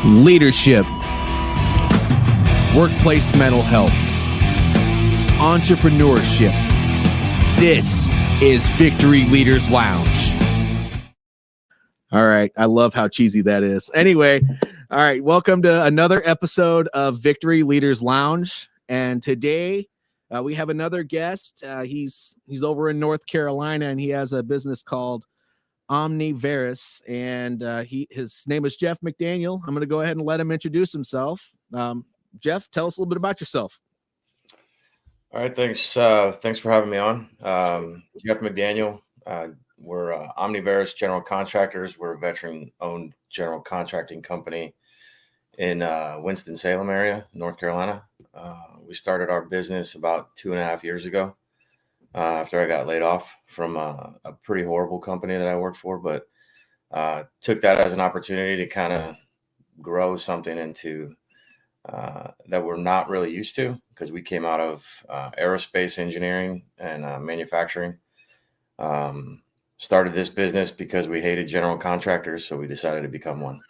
leadership, workplace mental health, entrepreneurship. This is Victory Leaders Lounge. All right. I love how cheesy that is. Anyway, all right. Welcome to another episode of Victory Leaders Lounge. And today we have another guest. He's over in North Carolina, and he has a business called Omniverse, and his name is Jeff McDaniel. I'm going to go ahead and let him introduce himself. Jeff, tell us a little bit about yourself. All right, thanks. Thanks for having me on. Jeff McDaniel. We're Omniverse General Contractors. We're a veteran-owned general contracting company in Winston-Salem area, North Carolina. We started our business about 2.5 years ago. After I got laid off from a pretty horrible company that I worked for, but took that as an opportunity to kind of grow something into that we're not really used to, because we came out of aerospace engineering and manufacturing. Started this business because we hated general contractors, so we decided to become one.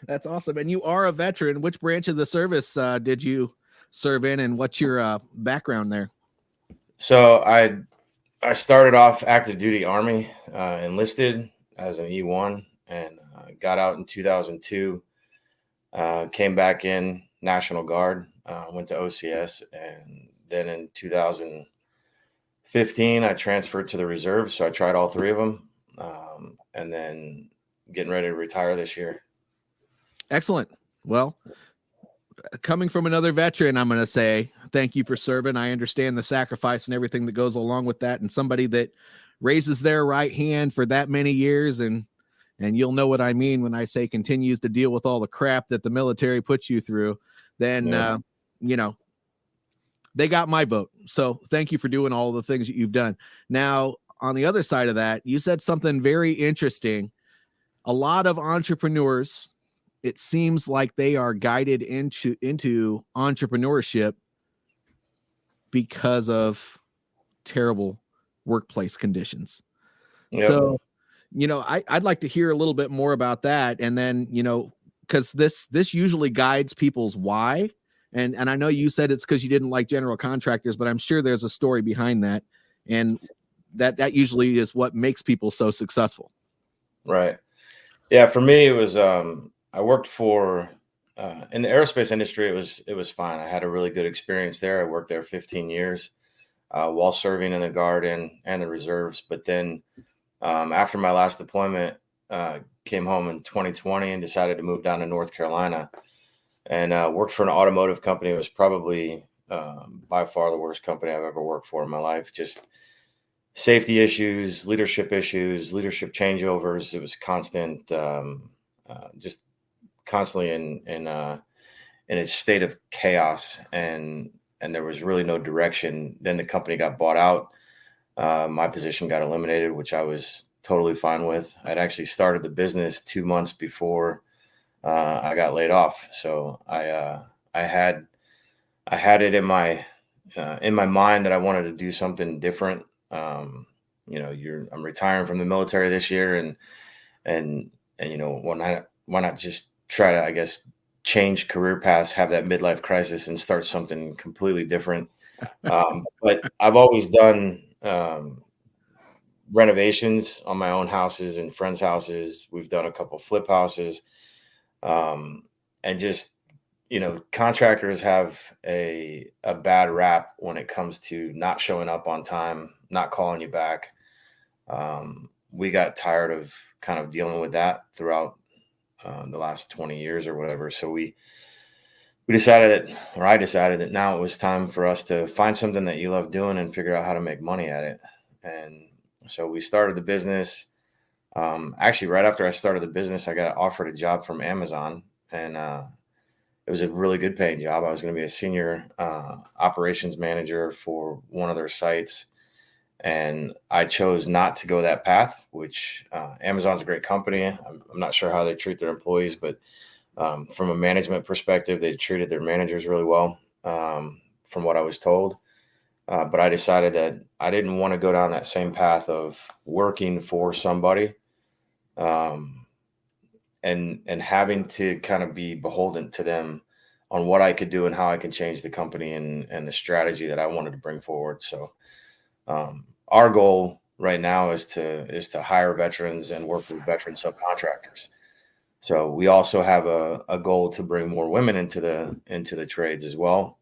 That's awesome. And you are a veteran. Which branch of the service did you serve in, and what's your background there? So I started off active duty Army, enlisted as an E1, and got out in 2002. Came back in National Guard, went to OCS, and then in 2015 I transferred to the reserve. So I tried all three of them, and then getting ready to retire this year. Excellent. Well, coming from another veteran, I'm going to say thank you for serving. I understand the sacrifice and everything that goes along with that. And somebody that raises their right hand for that many years, and you'll know what I mean when I say continues to deal with all the crap that the military puts you through, then, they got my vote. So thank you for doing all the things that you've done. Now, on the other side of that, you said something very interesting. A lot of entrepreneurs, it seems like they are guided into entrepreneurship because of terrible workplace conditions. Yep. So, I'd like to hear a little bit more about that. And then, because this usually guides people's why. And I know you said it's because you didn't like general contractors, but I'm sure there's a story behind that. And that usually is what makes people so successful. Right. Yeah. For me, it was, I worked for in the aerospace industry. It was fine. I had a really good experience there. I worked there 15 years while serving in the Guard and the reserves. But then after my last deployment, came home in 2020 and decided to move down to North Carolina, and worked for an automotive company. It was probably by far the worst company I've ever worked for in my life. Just safety issues, leadership changeovers. It was constant, just constantly in a state of chaos, and there was really no direction. Then the company got bought out. My position got eliminated, which I was totally fine with. I'd actually started the business 2 months before I got laid off. So I had it in my mind that I wanted to do something different. I'm retiring from the military this year, and why not just try to, I guess, change career paths, have that midlife crisis, and start something completely different. But I've always done renovations on my own houses and friends' houses. We've done a couple flip houses, and just, contractors have a bad rap when it comes to not showing up on time, not calling you back. We got tired of kind of dealing with that throughout the last 20 years or whatever. So I decided that now it was time for us to find something that you love doing and figure out how to make money at it. And so we started the business. Actually, right after I started the business, I got offered a job from Amazon, and it was a really good paying job. I was going to be a senior operations manager for one of their sites. And I chose not to go that path, which Amazon's a great company. I'm not sure how they treat their employees, but from a management perspective, they treated their managers really well, from what I was told. But I decided that I didn't want to go down that same path of working for somebody. And and having to kind of be beholden to them on what I could do and how I can change the company and the strategy that I wanted to bring forward. So our goal right now is to hire veterans and work with veteran subcontractors. So we also have a goal to bring more women into the trades as well,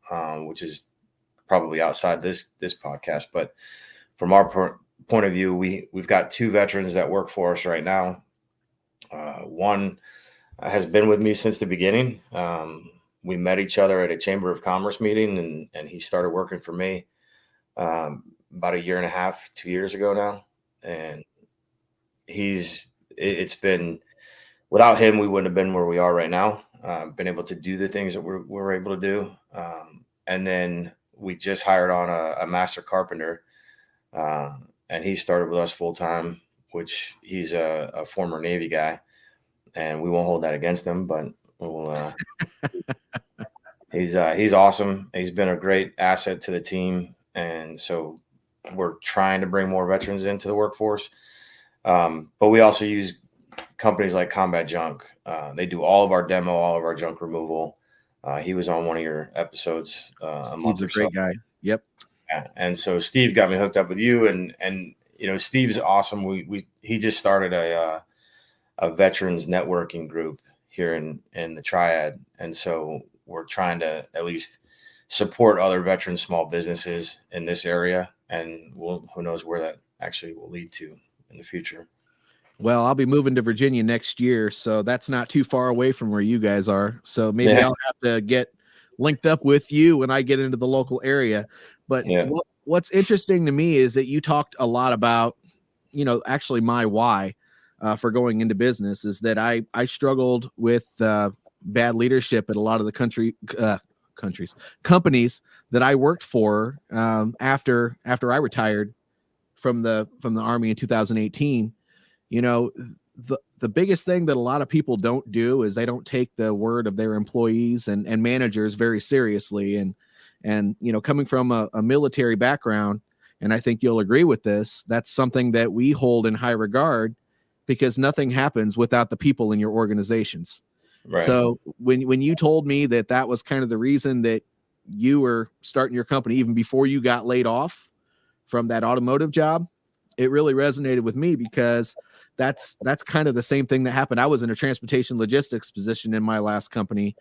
which is probably outside this podcast. But from our point of view, we've got 2 veterans that work for us right now. One has been with me since the beginning. We met each other at a Chamber of Commerce meeting, and he started working for me about a year and a half, 2 years ago now. And it's been, without him, we wouldn't have been where we are right now. Been able to do the things that we're able to do. And then we just hired on a master carpenter, and he started with us full time, which he's a former Navy guy, and we won't hold that against him, but we'll, he's awesome. He's been a great asset to the team. And so we're trying to bring more veterans into the workforce. But we also use companies like Combat Junk. They do all of our demo, all of our junk removal. He was on one of your episodes a month or so. Steve's a great guy. Yep. Yeah. And so Steve got me hooked up with you, and Steve's awesome. He just started a veterans networking group here in the Triad, and so we're trying to at least support other veteran small businesses in this area, and who knows where that actually will lead to in the future. Well, I'll be moving to Virginia next year, so that's not too far away from where you guys are. So maybe I'll have to get linked up with you when I get into the local area. But what's interesting to me is that you talked a lot about, actually my why for going into business is that I struggled with bad leadership at a lot of the companies that I worked for after I retired from the Army in 2018. The biggest thing that a lot of people don't do is they don't take the word of their employees and managers very seriously. And coming from a military background, and I think you'll agree with this, that's something that we hold in high regard because nothing happens without the people in your organizations. Right. So when you told me that was kind of the reason that you were starting your company even before you got laid off from that automotive job, it really resonated with me because that's kind of the same thing that happened. I was in a transportation logistics position in my last company,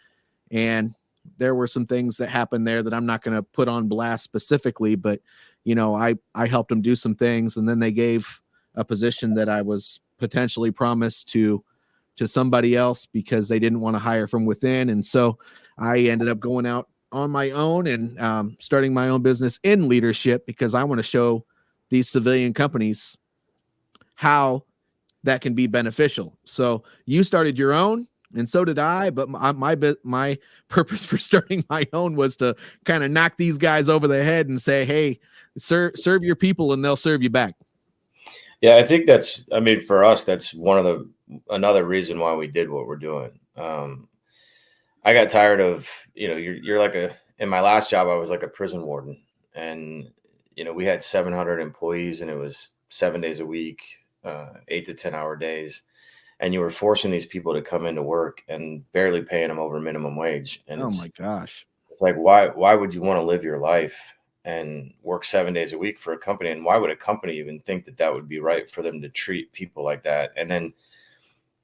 and there were some things that happened there that I'm not going to put on blast specifically, but I helped them do some things, and then they gave a position that I was potentially promised to somebody else because they didn't want to hire from within. And so I ended up going out on my own and starting my own business in leadership because I want to show these civilian companies how that can be beneficial. So you started your own, and so did I. But my purpose for starting my own was to kind of knock these guys over the head and say, "Hey, serve your people, and they'll serve you back." Yeah, I think for us, that's another reason why we did what we're doing. I got tired of, you're like in my last job, I was like a prison warden, and we had 700 employees, and it was 7 days a week, 8 to 10 hour days. And you were forcing these people to come into work and barely paying them over minimum wage. And oh my gosh, it's like, why would you want to live your life and work 7 days a week for a company? And why would a company even think that would be right for them to treat people like that? And then,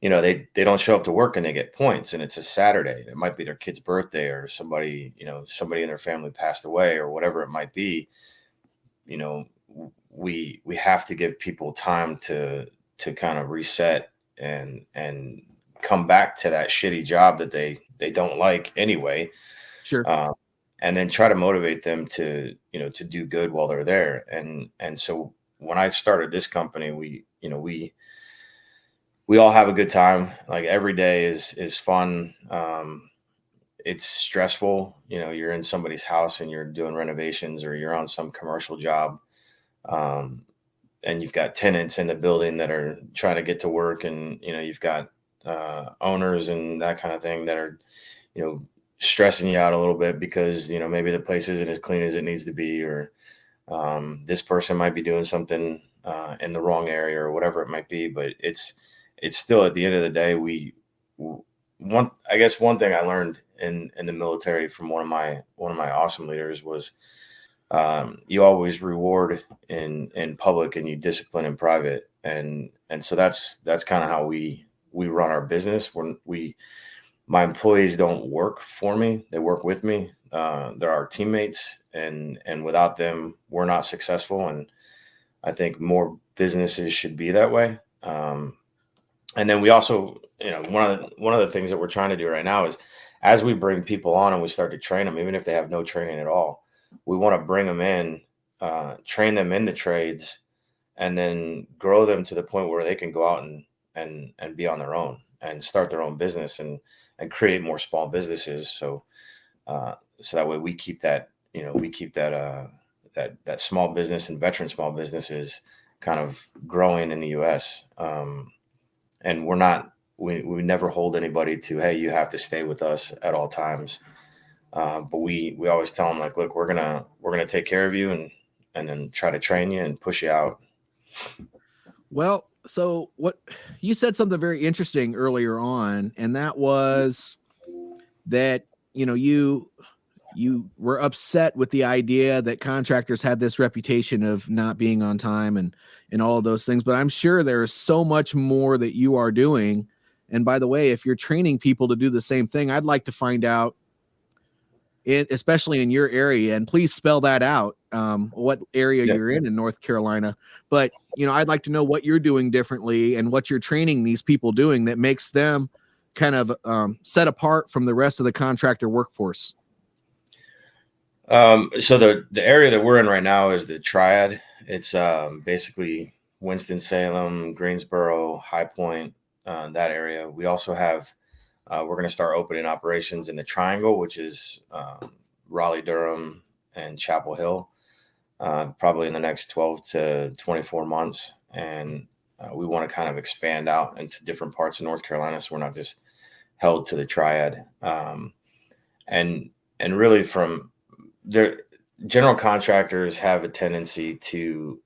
they don't show up to work and they get points, and it's a Saturday. It might be their kid's birthday, or somebody in their family passed away, or whatever it might be. We have to give people time to kind of reset and come back to that shitty job that they don't like anyway. Sure. And then try to motivate them to do good while they're there. And so when I started this company, we all have a good time. Like every day is fun. It's stressful. You're in somebody's house and you're doing renovations, or you're on some commercial job. And you've got tenants in the building that are trying to get to work, and, you've got owners and that kind of thing that are, stressing you out a little bit because, maybe the place isn't as clean as it needs to be, or this person might be doing something in the wrong area, or whatever it might be. But it's still, at the end of the day, we one thing I learned in the military from one of my awesome leaders was, you always reward in public and you discipline in private. And so that's kind of how we run our business. My employees don't work for me. They work with me. They're our teammates, and without them, we're not successful. And I think more businesses should be that way. And then we also, one of the things that we're trying to do right now is, as we bring people on and we start to train them, even if they have no training at all, we want to bring them in, train them in the trades, and then grow them to the point where they can go out and be on their own and start their own business and create more small businesses. So that way we keep that small business and veteran small businesses kind of growing in the U.S. And we never hold anybody to, hey, you have to stay with us at all times. But we always tell them, like, look, we're gonna take care of you and then try to train you and push you out. Well, so what you said something very interesting earlier on, and that was that, you were upset with the idea that contractors had this reputation of not being on time and all of those things. But I'm sure there's so much more that you are doing. And by the way, if you're training people to do the same thing, I'd like to find out especially in your area, and please spell that out, what area you're in North Carolina. But, I'd like to know what you're doing differently and what you're training these people doing that makes them kind of set apart from the rest of the contractor workforce. So the area that we're in right now is the Triad. It's basically Winston-Salem, Greensboro, High Point, that area. We also have, we're going to start opening operations in the Triangle, which is Raleigh, Durham, and Chapel Hill, probably in the next 12 to 24 months. And we want to kind of expand out into different parts of North Carolina, so we're not just held to the Triad. And really, from there, general contractors have a tendency to,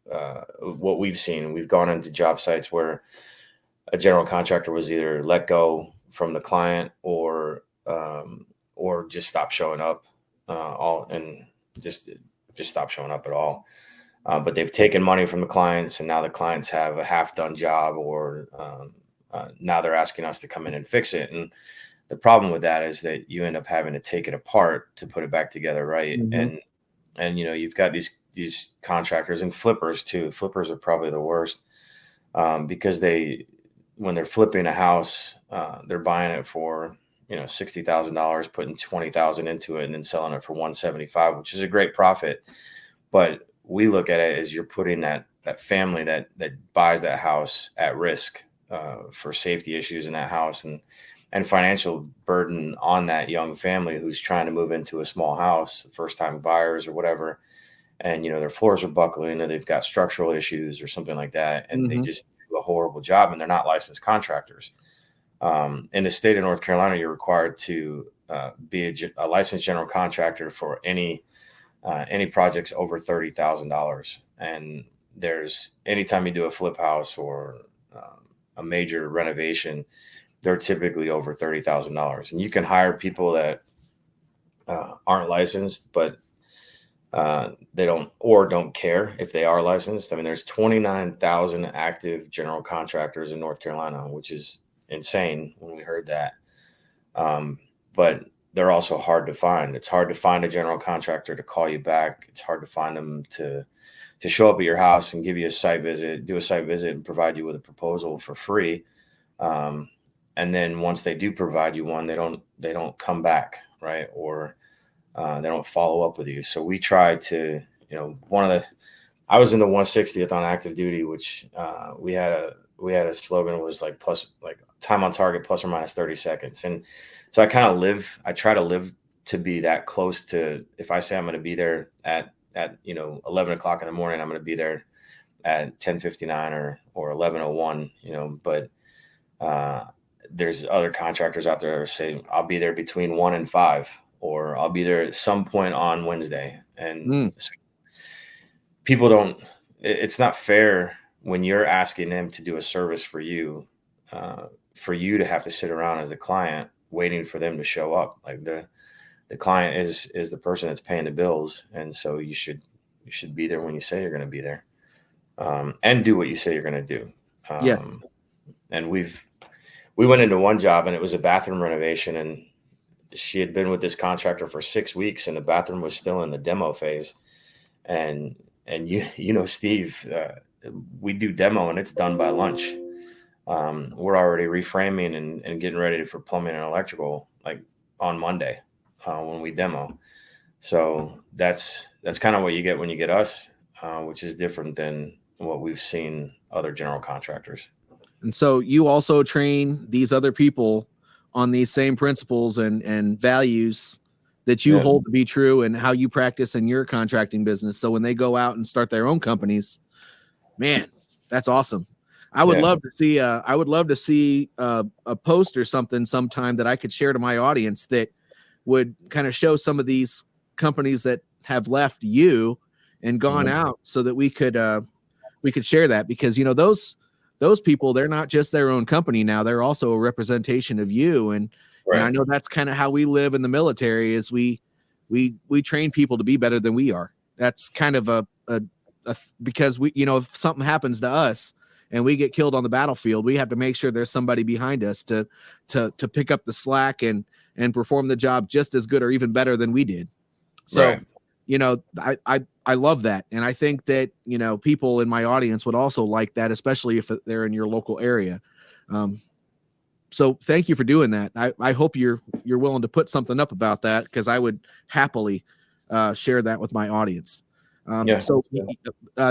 what we've seen, we've gone into job sites where a general contractor was either let go from the client or just stop showing up, just stop showing up at all. But they've taken money from the clients, and now the clients have a half-done job, or now they're asking us to come in and fix it. And the problem with that is that you end up having to take it apart to put it back together, right? Mm-hmm. And you've got these contractors and flippers too. Flippers are probably the worst, because when they're flipping a house, they're buying it for $60,000, putting $20,000 into it, and then selling it for $175,000, which is a great profit. But we look at it as you're putting that family that buys that house at risk for safety issues in that house and financial burden on that young family who's trying to move into a small house, first time buyers or whatever. And, their floors are buckling, or they've got structural issues or something like that. And mm-hmm. They just do a horrible job, and they're not licensed contractors. In the state of North Carolina, you're required to be a licensed general contractor for any projects over $30,000. And anytime you do a flip house or a major renovation, they're typically over $30,000. And you can hire people that aren't licensed, but they don't care if they are licensed. I mean, there's 29,000 active general contractors in North Carolina, which is insane when we heard that. But they're also hard to find. It's hard to find a general contractor to call you back. It's hard to find them to show up at your house and give you do a site visit and provide you with a proposal for free. And then once they do provide you one, they don't come back, right? Or they don't follow up with you. So we try to, I was in the 160th on active duty, which we had a slogan was like time on target plus or minus 30 seconds. And so I try to live to be that close to, if I say I'm going to be there at 11 o'clock in the morning, I'm going to be there at 10:59 or 11:01, but there's other contractors out there that are saying I'll be there between 1 and 5, or I'll be there at some point on Wednesday. And people it's not fair when you're asking them to do a service for you, for you to have to sit around as the client waiting for them to show up. Like the client is the person that's paying the bills, and so you should be there when you say you're going to be there, and do what you say you're going to do. Yes. And we went into one job, and it was a bathroom renovation, and she had been with this contractor for 6 weeks, and the bathroom was still in the demo phase. And Steve, we do demo, and it's done by lunch. We're already reframing and getting ready for plumbing and electrical, like on Monday, when we demo. So that's kind of what you get when you get us, which is different than what we've seen other general contractors. And so you also train these other people on these same principles and values that you hold to be true, and how you practice in your contracting business. So when they go out and start their own companies, man, that's awesome. I would love to see a post or something sometime that I could share to my audience that would kind of show some of these companies that have left you and gone out, so that we could share that, because those people, they're not just their own company now, they're also a representation of you. And I know that's kind of how we live in the military, is we train people to be better than we are. That's kind of a because we, if something happens to us and we get killed on the battlefield, we have to make sure there's somebody behind us to pick up the slack and perform the job just as good or even better than we did. So, I love that. And I think that, people in my audience would also like that, especially if they're in your local area. So thank you for doing that. I hope you're willing to put something up about that, because I would happily share that with my audience.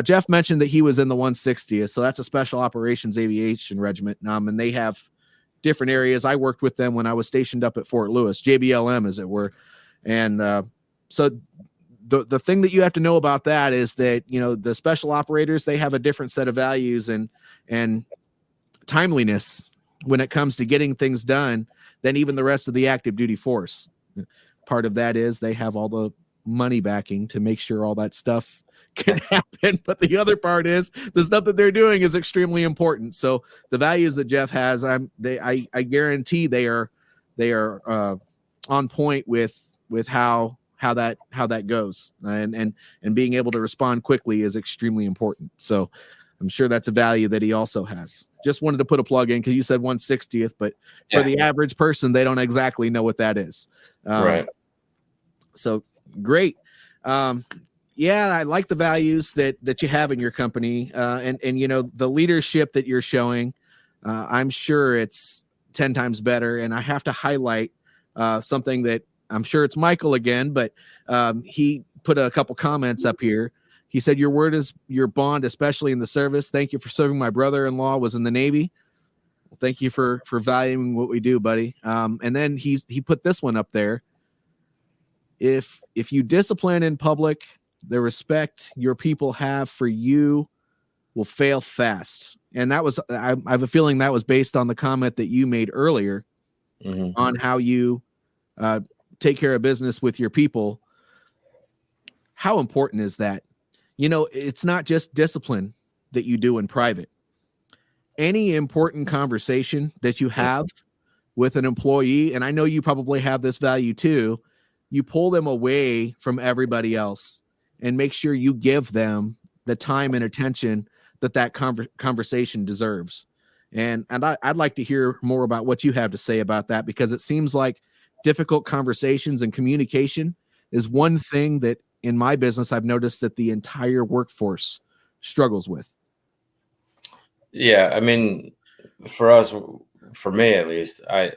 Jeff mentioned that he was in the 160th. So that's a special operations aviation regiment. And they have different areas. I worked with them when I was stationed up at Fort Lewis, JBLM as it were. And so the thing that you have to know about that is that, the special operators, they have a different set of values and timeliness when it comes to getting things done than even the rest of the active duty force. Part of that is they have all the money backing to make sure all that stuff can happen. But the other part is the stuff that they're doing is extremely important. So the values that Jeff has, I guarantee they are on point with how that goes, and being able to respond quickly is extremely important. So I'm sure that's a value that he also has. Just wanted to put a plug in, because you said 160th, but for the average person, they don't exactly know what that is. Right. So great. I like the values that you have in your company, and the leadership that you're showing. I'm sure it's 10 times better. And I have to highlight something that I'm sure it's Michael again, but he put a couple comments up here. He said, "Your word is your bond, especially in the service. Thank you for serving. My brother-in-law was in the Navy. Well, thank you for valuing what we do, buddy." And then he put this one up there. If you discipline in public, the respect your people have for you will fail fast. And that was, I have a feeling that was based on the comment that you made earlier on how you take care of business with your people. How important is that? It's not just discipline that you do in private. Any important conversation that you have with an employee, and I know you probably have this value too, you pull them away from everybody else and make sure you give them the time and attention that conversation deserves. And I'd like to hear more about what you have to say about that, because it seems like difficult conversations and communication is one thing that in my business I've noticed that the entire workforce struggles with. Yeah, I mean, for me at least, I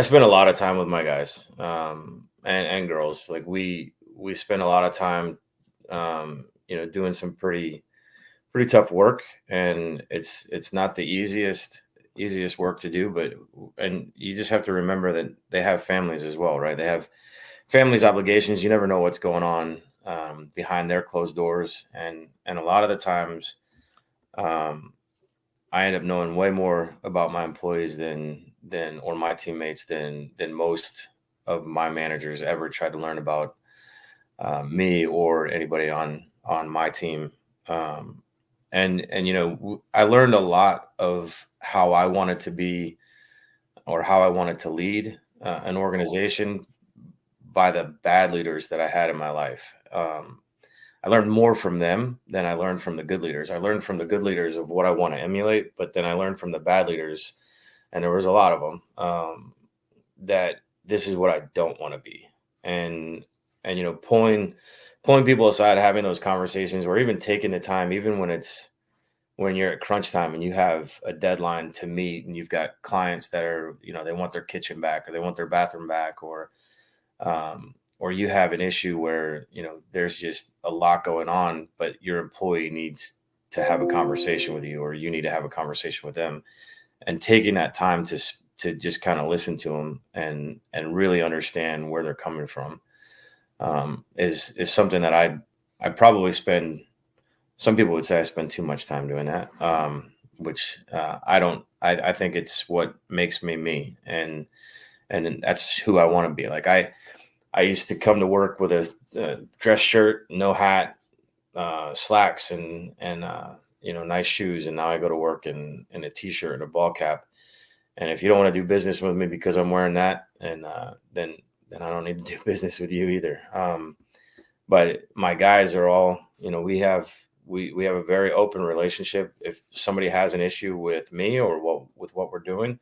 spend a lot of time with my guys and girls. Like we spend a lot of time, doing some pretty tough work, and it's not the easiest work to do, and you just have to remember that they have families as well, right? They have families obligations. You never know what's going on behind their closed doors, and a lot of the times I end up knowing way more about my employees or my teammates than most of my managers ever tried to learn about me or anybody on my team. and I learned a lot of how I wanted to be, or how I wanted to lead an organization by the bad leaders that I had in my life. I learned more from them than I learned from the good leaders. I learned from the good leaders of what I want to emulate, but then I learned from the bad leaders, and there was a lot of them, that this is what I don't want to be. And pulling people aside, having those conversations, or even taking the time, even when you're at crunch time and you have a deadline to meet, and you've got clients that are, they want their kitchen back, or they want their bathroom back, or you have an issue where, there's just a lot going on, but your employee needs to have a conversation with you, or you need to have a conversation with them, and taking that time to just kind of listen to them and really understand where they're coming from, is something that I probably spend. Some people would say I spend too much time doing that, which I don't. I think it's what makes me me, and that's who I want to be. Like I used to come to work with a dress shirt, no hat, slacks, and nice shoes, and now I go to work in a t-shirt and a ball cap. And if you don't want to do business with me because I'm wearing that, and then I don't need to do business with you either. But my guys are all, we have a very open relationship. If somebody has an issue with me or with what we're doing,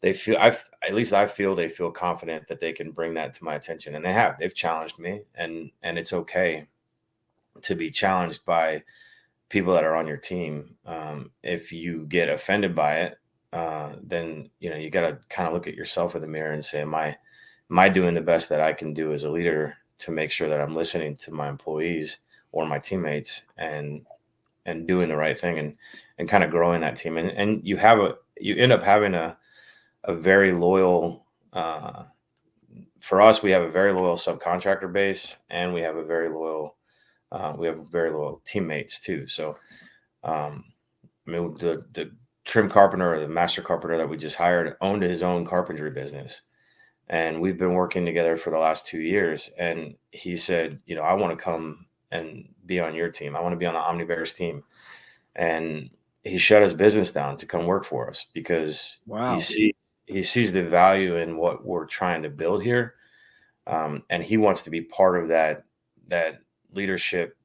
they feel, at least I feel they feel confident that they can bring that to my attention, and they've challenged me, and it's okay to be challenged by people that are on your team. If you get offended by it, then you got to kind of look at yourself in the mirror and say, am I doing the best that I can do as a leader to make sure that I'm listening to my employees or my teammates, and doing the right thing, and kind of growing that team. And you end up having a very loyal, for us, we have a very loyal subcontractor base, and we have very loyal teammates too. So, the trim carpenter, or the master carpenter that we just hired, owned his own carpentry business. And we've been working together for the last 2 years. And he said, I want to come and be on your team. I want to be on the Omnibears team. And he shut his business down to come work for us, because Wow. he sees the value in what we're trying to build here. And he wants to be part of that leadership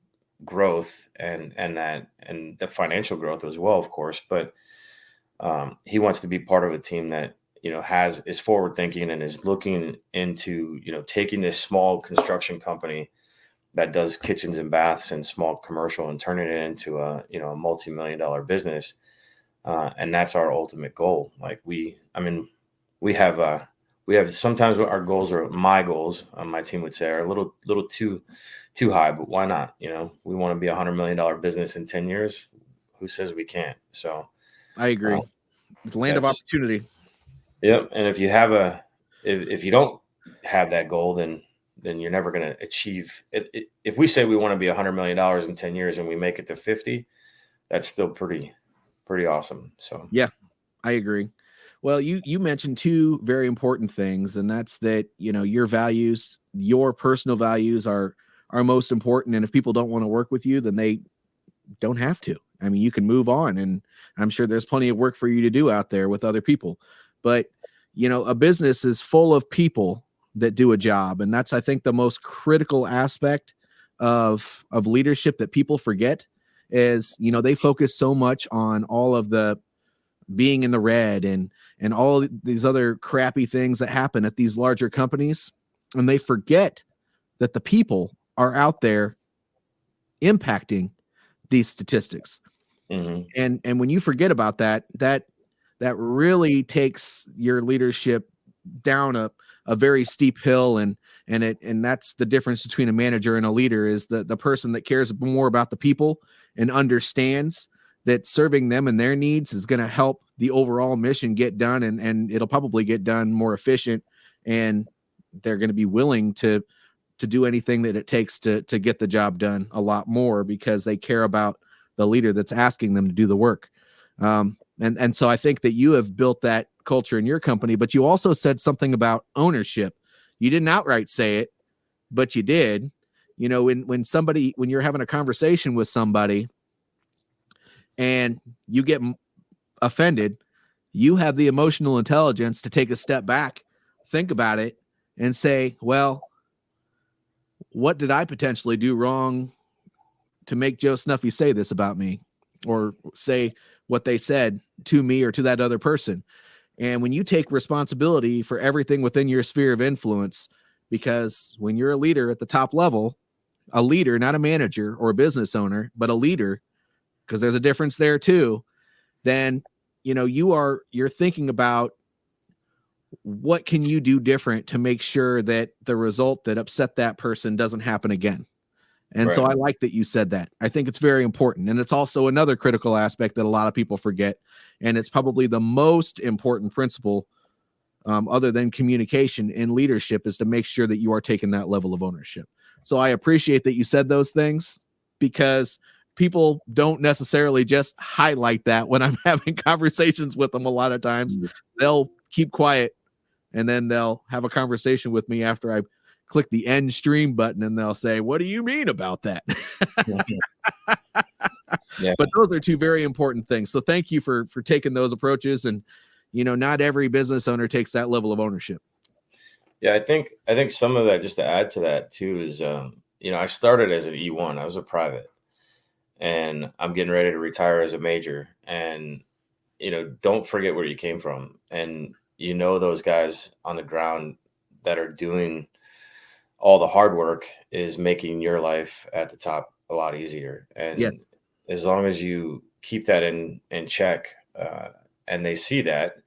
growth, and the financial growth as well, of course. But he wants to be part of a team that, is forward thinking, and is looking into, taking this small construction company that does kitchens and baths and small commercial, and turning it into a multi-million-dollar business. And that's our ultimate goal. Like we have sometimes our goals, or my goals, my team would say, are a little too high, but why not? We want to be $100 million business in 10 years. Who says we can't? So I agree. It's a land of opportunity. Yep. And if you don't have that goal, then you're never going to achieve it. If we say we want to be $100 million in 10 years and we make it to 50, that's still pretty awesome. So, yeah, I agree. Well, you mentioned two very important things, and that's that, your values, your personal values are most important. And if people don't want to work with you, then they don't have to. I mean, you can move on, and I'm sure there's plenty of work for you to do out there with other people. But, a business is full of people that do a job. And that's, I think, the most critical aspect of leadership that people forget is, they focus so much on all of the being in the red and all these other crappy things that happen at these larger companies. And they forget that the people are out there impacting these statistics. mm-hmm. And when you forget about that really takes your leadership down a very steep hill. And that's the difference between a manager and a leader, is the person that cares more about the people and understands that serving them and their needs is going to help the overall mission get done, and it'll probably get done more efficient, and they're going to be willing to do anything that it takes to get the job done a lot more, because they care about the leader that's asking them to do the work. And so I think that you have built that culture in your company, but you also said something about ownership. You didn't outright say it, but you did. When you're having a conversation with somebody, and you get offended, you have the emotional intelligence to take a step back, think about it, and say, well, what did I potentially do wrong to make Joe Snuffy say this about me, or say what they said to me or to that other person? And when you take responsibility for everything within your sphere of influence, because when you're a leader at the top level, a leader, not a manager or a business owner, but a leader, because there's a difference there too, then, you're thinking about what can you do different to make sure that the result that upset that person doesn't happen again. And so Right. I like that you said that. I think it's very important. And it's also another critical aspect that a lot of people forget. And it's probably the most important principle, other than communication in leadership, is to make sure that you are taking that level of ownership. So I appreciate that you said those things, because people don't necessarily just highlight that when I'm having conversations with them. A lot of times they'll keep quiet, and then they'll have a conversation with me after I click the end stream button, and they'll say, what do you mean about that? Yeah. But those are two very important things. So thank you for taking those approaches. And, not every business owner takes that level of ownership. Yeah. I think some of that, just to add to that too, is, I started as an E1. I was a private, and I'm getting ready to retire as a major. And, don't forget where you came from. And, those guys on the ground that are doing all the hard work is making your life at the top a lot easier. And Yes. as long as you keep that in check, and they see that,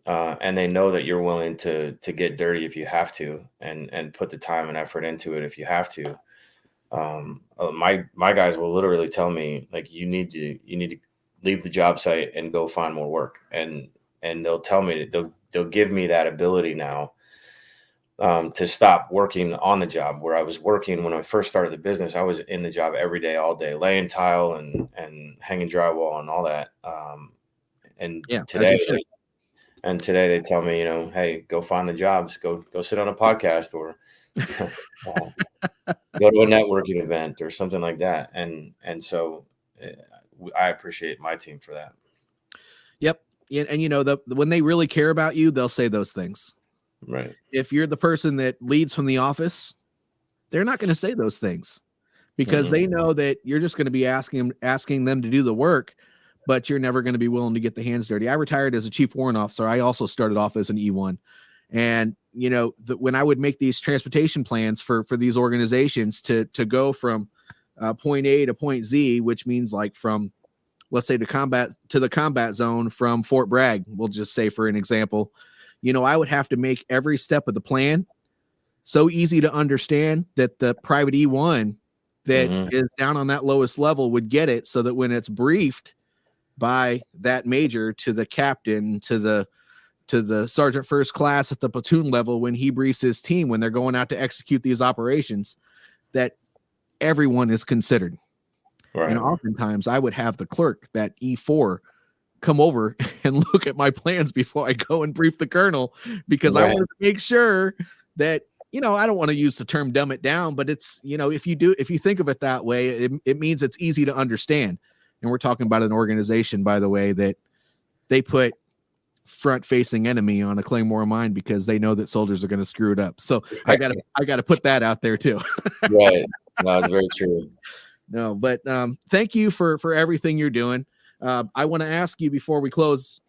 and they know that you're willing to get dirty if you have to, and put the time and effort into it if you have to. My guys will literally tell me, like, you need to leave the job site and go find more work. And they'll tell me, they'll give me that ability now, to stop working on the job. Where I was working when I first started the business, I was in the job every day, all day, laying tile and hanging drywall and all that. And Yeah. today they tell me, hey, go find the jobs, go sit on a podcast, or go to a networking event or something like that. And so I appreciate my team for that. Yep. And when they really care about you, they'll say those things. Right. If you're the person that leads from the office, they're not going to say those things, because Mm-hmm. they know that you're just going to be asking them to do the work, but you're never going to be willing to get the hands dirty. I retired as a chief warrant officer. I also started off as an E1. And, when I would make these transportation plans for these organizations to go from point A to point Z, which means like from, let's say, the combat zone from Fort Bragg, we'll just say for an example, I would have to make every step of the plan so easy to understand that the private E1 that Mm-hmm. is down on that lowest level would get it, so that when it's briefed by that major to the captain, to the sergeant first class at the platoon level, when he briefs his team, when they're going out to execute these operations, that everyone is considered. Right. And oftentimes I would have the clerk, that E4, come over and look at my plans before I go and brief the colonel, because I wanted to make sure that, I don't want to use the term dumb it down, but it's, if you think of it that way, it means it's easy to understand. And we're talking about an organization, by the way, that they put front facing enemy on a Claymore mine because they know that soldiers are going to screw it up. So I gotta put that out there too. Right. No, it's very true. No, but thank you for everything you're doing. I want to ask you before we close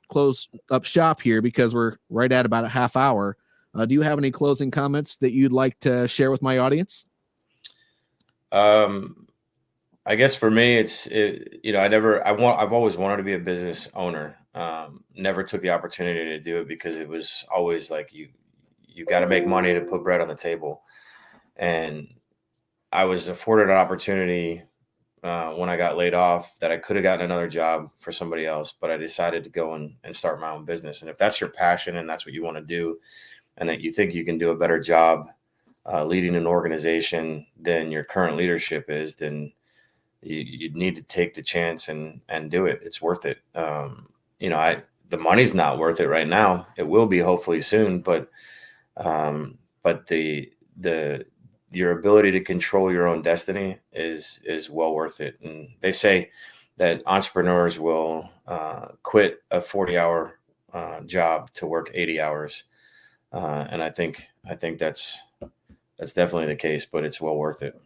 up shop here, because we're right at about a half hour. Do you have any closing comments that you'd like to share with my audience? I guess for me, I've always wanted to be a business owner. Never took the opportunity to do it, because it was always like, you got to make money to put bread on the table. And I was afforded an opportunity when I got laid off, that I could have gotten another job for somebody else, but I decided to go and start my own business. And if that's your passion and that's what you want to do, and that you think you can do a better job leading an organization than your current leadership is, then you need to take the chance and do it. It's worth it. The money's not worth it right now. It will be hopefully soon, but your ability to control your own destiny is well worth it. And they say that entrepreneurs will quit a 40-hour job to work 80 hours. And I think that's definitely the case, but it's well worth it.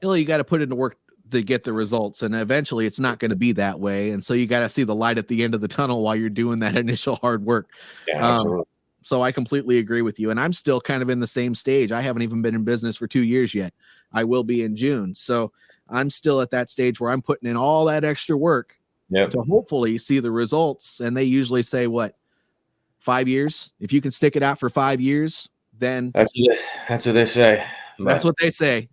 You got to put into work to get the results, and eventually it's not going to be that way. And so you got to see the light at the end of the tunnel while you're doing that initial hard work. Yeah, absolutely. So I completely agree with you. And I'm still kind of in the same stage. I haven't even been in business for 2 years yet. I will be in June. So I'm still at that stage where I'm putting in all that extra work to hopefully see the results. And they usually say, what, 5 years? If you can stick it out for 5 years, then that's what they say. That's what they say.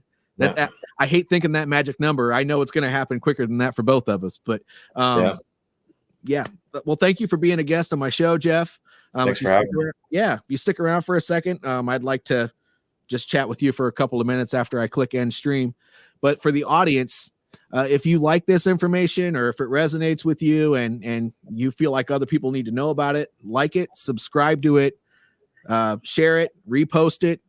I hate thinking that magic number. I know it's going to happen quicker than that for both of us, but yeah. Well, thank you for being a guest on my show, Jeff. Thanks for having me. If you stick around for a second, I'd like to just chat with you for a couple of minutes after I click end stream. But for the audience, if you like this information or if it resonates with you and you feel like other people need to know about it, like it, subscribe to it, share it, repost it,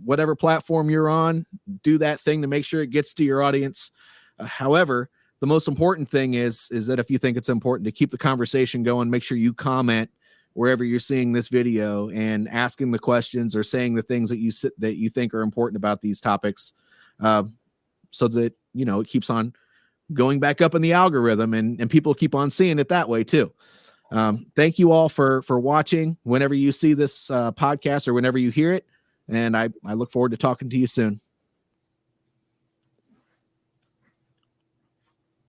whatever platform you're on, do that thing to make sure it gets to your audience. However, the most important thing is that if you think it's important to keep the conversation going, make sure you comment wherever you're seeing this video and asking the questions or saying the things that you think are important about these topics, so that, it keeps on going back up in the algorithm and people keep on seeing it that way too. Thank you all for watching whenever you see this podcast or whenever you hear it. And I look forward to talking to you soon.